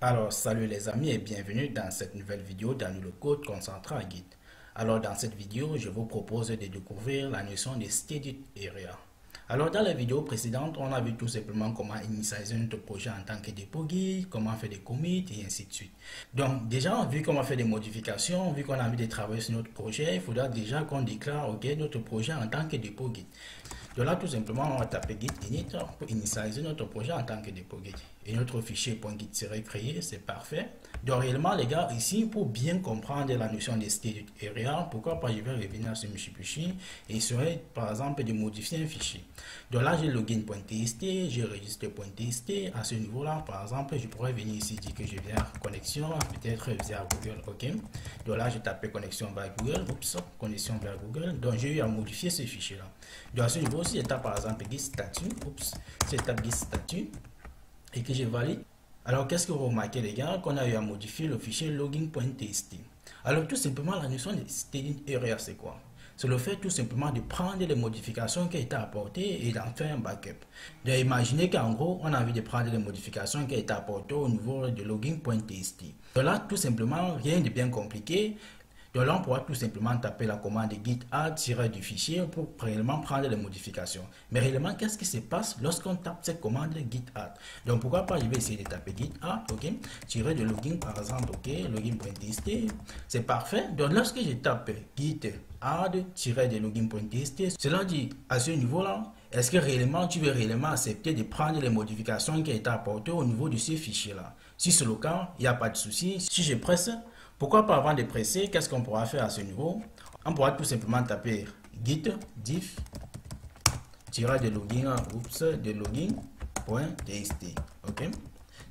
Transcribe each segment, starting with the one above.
Alors, salut les amis et bienvenue dans cette nouvelle vidéo dans le code Concentra Git. Alors, dans cette vidéo, je vous propose de découvrir la notion de Steady Area. Alors, dans la vidéo précédente, on a vu tout simplement comment initialiser notre projet en tant que dépôt Git, comment faire des commits et ainsi de suite. Donc, déjà, vu qu'on va faire des modifications, vu qu'on a envie de travailler sur notre projet, il faudra déjà qu'on déclare notre projet en tant que dépôt Git. Donc là, tout simplement, on va taper git init pour initialiser notre projet en tant que dépôt Git. Et notre fichier .git-créé, c'est parfait. Donc réellement, les gars, ici, pour bien comprendre la notion de Steady Area, pourquoi pas je vais revenir sur Mishipishi et il serait, par exemple, de modifier un fichier. Donc là, j'ai login.txt, j'ai register.txt. À ce niveau-là, par exemple, je pourrais venir ici dire que je viens connexion, peut-être via Google, ok. Donc là, j'ai tapé connexion vers Google, connexion vers Google. Donc j'ai eu à modifier ce fichier-là. Donc à ce niveau, si je tape par exemple git statut, si je tape git statut et que je valide, alors qu'est-ce que vous remarquez les gars, qu'on a eu à modifier le fichier login.txt. Alors tout simplement, la notion de Steady Area, c'est quoi? C'est le fait tout simplement de prendre les modifications qui ont été apportées et d'en faire un backup. Donc imaginez qu'en gros, on a envie de prendre les modifications qui ont été apportées au niveau de login.txt. Donc là, tout simplement, rien de bien compliqué. Donc là, on pourra tout simplement taper la commande git add du fichier pour réellement prendre les modifications. Mais réellement, qu'est-ce qui se passe lorsqu'on tape cette commande git add? Donc pourquoi pas, je vais essayer de taper git add, ok, tiré de login par exemple, ok, login.txt, c'est parfait. Donc lorsque je tape git add de login.txt, cela dit à ce niveau-là, est-ce que réellement tu veux réellement accepter de prendre les modifications qui ont été apportées au niveau de ce fichier-là? Si c'est le cas, il n'y a pas de souci. Si je presse, pourquoi pas avant de presser, qu'est-ce qu'on pourra faire à ce niveau? On pourra tout simplement taper git diff de login.txt. Ok.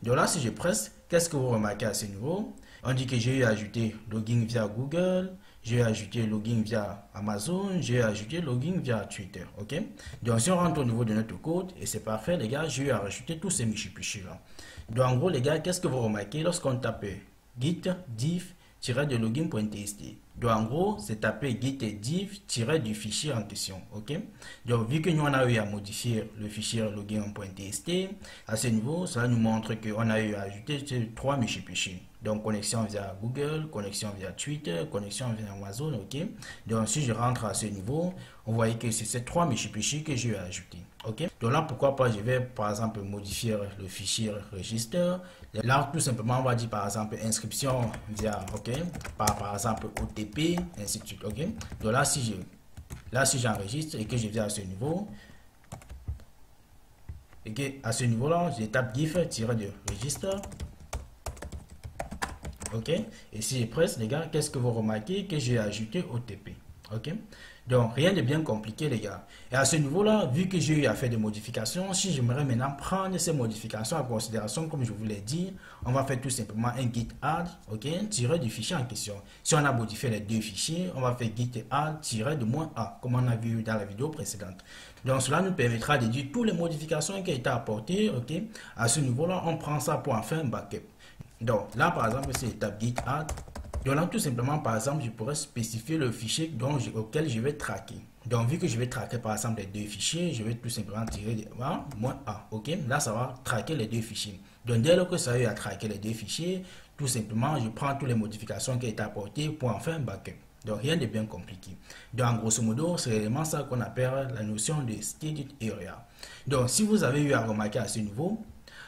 Donc là, si je presse, qu'est-ce que vous remarquez à ce niveau? On dit que j'ai ajouté login via Google, j'ai ajouté login via Amazon, j'ai ajouté login via Twitter. Ok. Donc si on rentre au niveau de notre code, et c'est parfait les gars, j'ai rajouté tous ces michipichis là. Donc en gros les gars, qu'est-ce que vous remarquez lorsqu'on tape git diff de login.txt. Donc en gros, c'est taper git diff du fichier en question, ok. Donc vu que nous on a eu à modifier le fichier login.txt, à ce niveau, cela nous montre qu'on a eu à ajouter ces trois michipichis. Donc connexion via Google, connexion via Twitter, connexion via Amazon, ok. Donc si je rentre à ce niveau, on voit que c'est ces trois michipichis que j'ai ajouté. Ok, donc là pourquoi pas je vais par exemple modifier le fichier register. Là tout simplement on va dire par exemple inscription via ok par exemple OTP ainsi de suite. Ok, donc là si j'enregistre et que je viens à ce niveau et que à ce niveau là je tape gif-de register. Ok, et si je presse les gars, qu'est-ce que vous remarquez? Que j'ai ajouté OTP. Ok, donc rien de bien compliqué les gars. Et à ce niveau là, vu que j'ai eu à faire des modifications, si j'aimerais maintenant prendre ces modifications en considération, comme je vous l'ai dit, on va faire tout simplement un git add, ok, tiré du fichier en question. Si on a modifié les deux fichiers, on va faire git add tiré de -a, comme on a vu dans la vidéo précédente. Donc cela nous permettra de dire toutes les modifications qui ont été apportées, ok. À ce niveau là, on prend ça pour en faire un backup. Donc là par exemple, si je tape git add, donc là, tout simplement, par exemple, je pourrais spécifier le fichier auquel je vais traquer. Donc, vu que je vais traquer, par exemple, les deux fichiers, je vais tout simplement tirer de -a, ok. Là, ça va traquer les deux fichiers. Donc, dès lors que ça a eu à traquer les deux fichiers, tout simplement, je prends toutes les modifications qui ont été apportées pour en faire un backup. Donc, rien de bien compliqué. Donc, grosso modo, c'est vraiment ça qu'on appelle la notion de Steady Area. Donc, si vous avez eu à remarquer à ce niveau,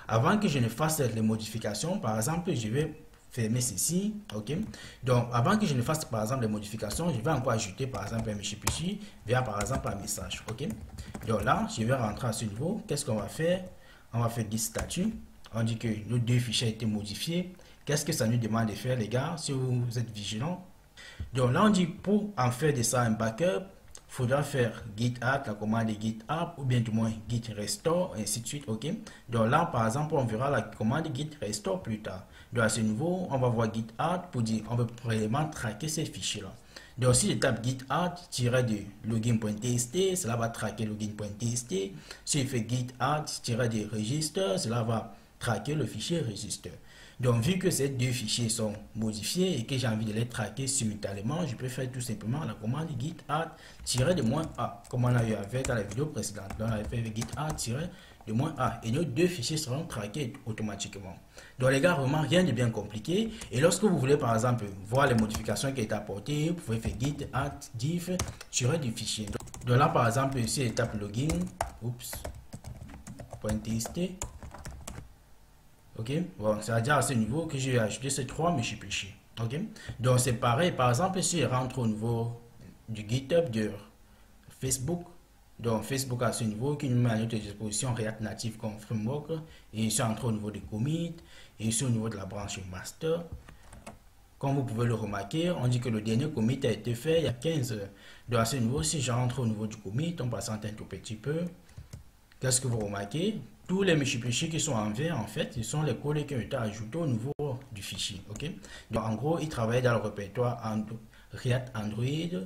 avant que je ne fasse les modifications, par exemple, je vais fermer ceci, ok. Donc avant que je ne fasse par exemple les modifications, je vais encore ajouter par exemple un michipichi via par exemple un message, ok. Donc là je vais rentrer à ce niveau. Qu'est-ce qu'on va faire? On va faire git statut. On dit que nos deux fichiers ont été modifiés. Qu'est-ce que ça nous demande de faire les gars, si vous êtes vigilants? Donc là on dit pour en faire de ça un backup, il faudra faire git add, la commande git add, ou bien du moins git restore, ainsi de suite, ok. Donc là, par exemple, on verra la commande git restore plus tard. Donc à ce niveau, on va voir git add pour dire, on veut vraiment traquer ces fichiers-là. Donc si je tape git add de login.txt, cela va traquer login.txt. Si je fais git add de register, cela va traquer le fichier register. Donc, vu que ces deux fichiers sont modifiés et que j'ai envie de les traquer simultanément, je peux faire tout simplement la commande git add -a, comme on a eu avec dans la vidéo précédente. Donc, on a fait git add de -A. Et nos deux fichiers seront traqués automatiquement. Donc les gars, vraiment rien de bien compliqué. Et lorsque vous voulez par exemple voir les modifications qui ont été apportées, vous pouvez faire git add diff sur du fichier. Donc là par exemple ici étape login, .txt. Ok, bon, ça veut dire à ce niveau que j'ai ajouté ces trois fichiers. Ok, donc c'est pareil, par exemple, si je rentre au niveau du GitHub de Facebook, donc Facebook à ce niveau qui nous met à notre disposition React Native comme framework, et ici entre au niveau des commits, et ici au niveau de la branche master. Comme vous pouvez le remarquer, on dit que le dernier commit a été fait il y a 15 heures. Donc à ce niveau, si je rentre au niveau du commit, on passe un tout petit peu. Qu'est-ce que vous remarquez? Tous les fichiers qui sont en vert, en fait, ce sont les codes qui ont été ajoutés au niveau du fichier. Ok, donc en gros, ils travaillent dans le répertoire React Android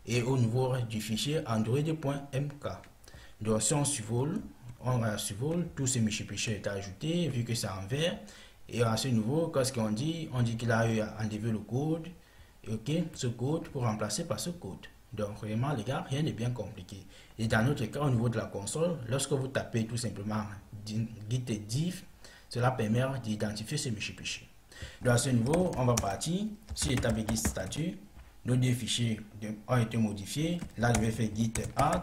et au niveau du fichier android.mk. Donc si on survole, tous ces fichiers ont été ajoutés vu que c'est en vert. Et à ce niveau, qu'est-ce qu'on dit? On dit qu'il a eu à enlever le code. Ok, ce code pour remplacer par ce code. Donc vraiment les gars, rien n'est bien compliqué. Et dans notre cas, au niveau de la console, lorsque vous tapez tout simplement git diff, cela permet d'identifier ces fichiers. Donc à ce niveau, on va partir. Si je tape git statut, nos deux fichiers ont été modifiés. Là, je vais faire git add.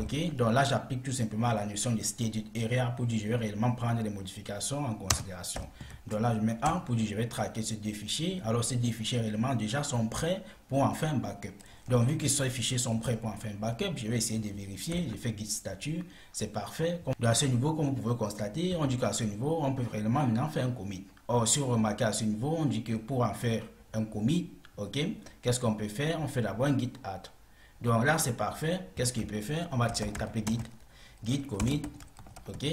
Ok, donc là, j'applique tout simplement la notion de staged area pour dire je vais réellement prendre les modifications en considération. Donc là, je mets 1 pour dire je vais traquer ces deux fichiers. Alors, ces deux fichiers réellement déjà sont prêts pour en faire un backup. Donc, vu que ces fichiers sont prêts pour en faire un backup, je vais essayer de vérifier. Je fais git statut, c'est parfait. Donc, à ce niveau, comme vous pouvez constater, on dit qu'à ce niveau, on peut réellement maintenant faire un commit. Or, si vous remarquez à ce niveau, on dit que pour en faire un commit, ok, qu'est-ce qu'on peut faire? On fait d'abord un git add. Donc là, c'est parfait. Qu'est-ce qu'il peut faire? On va taper git commit, ok,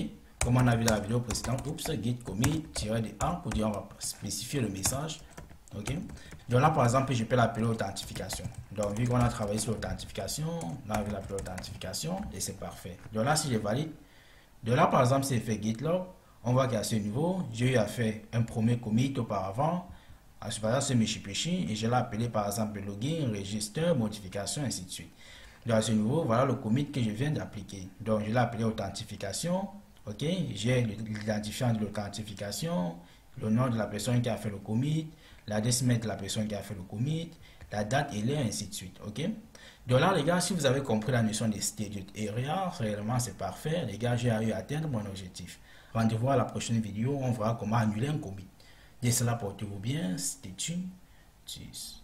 comme on a vu dans la vidéo précédente, git commit -A pour dire on va spécifier le message. Ok, donc là par exemple je peux l'appeler authentification. Donc vu qu'on a travaillé sur l'authentification, là je vais l'appeler authentification et c'est parfait. Donc là si je valide, de là par exemple si je fais git log, on voit qu'à ce niveau j'ai eu à faire un premier commit auparavant à ce fichier et je l'ai appelé par exemple login, register, modification, ainsi de suite. Donc à ce niveau, voilà le commit que je viens d'appliquer. Donc je l'ai appelé authentification. Ok, j'ai l'identifiant de l'authentification, le nom de la personne qui a fait le commit, l'adresse mail de la personne qui a fait le commit, la date et l'heure, ainsi de suite. Ok, donc là les gars, si vous avez compris la notion des staged area, réellement c'est parfait. Les gars, j'ai eu à atteindre mon objectif. Rendez-vous à la prochaine vidéo, on verra comment annuler un commit. D'ici là, portez-vous bien, stay tuned. Tschüss.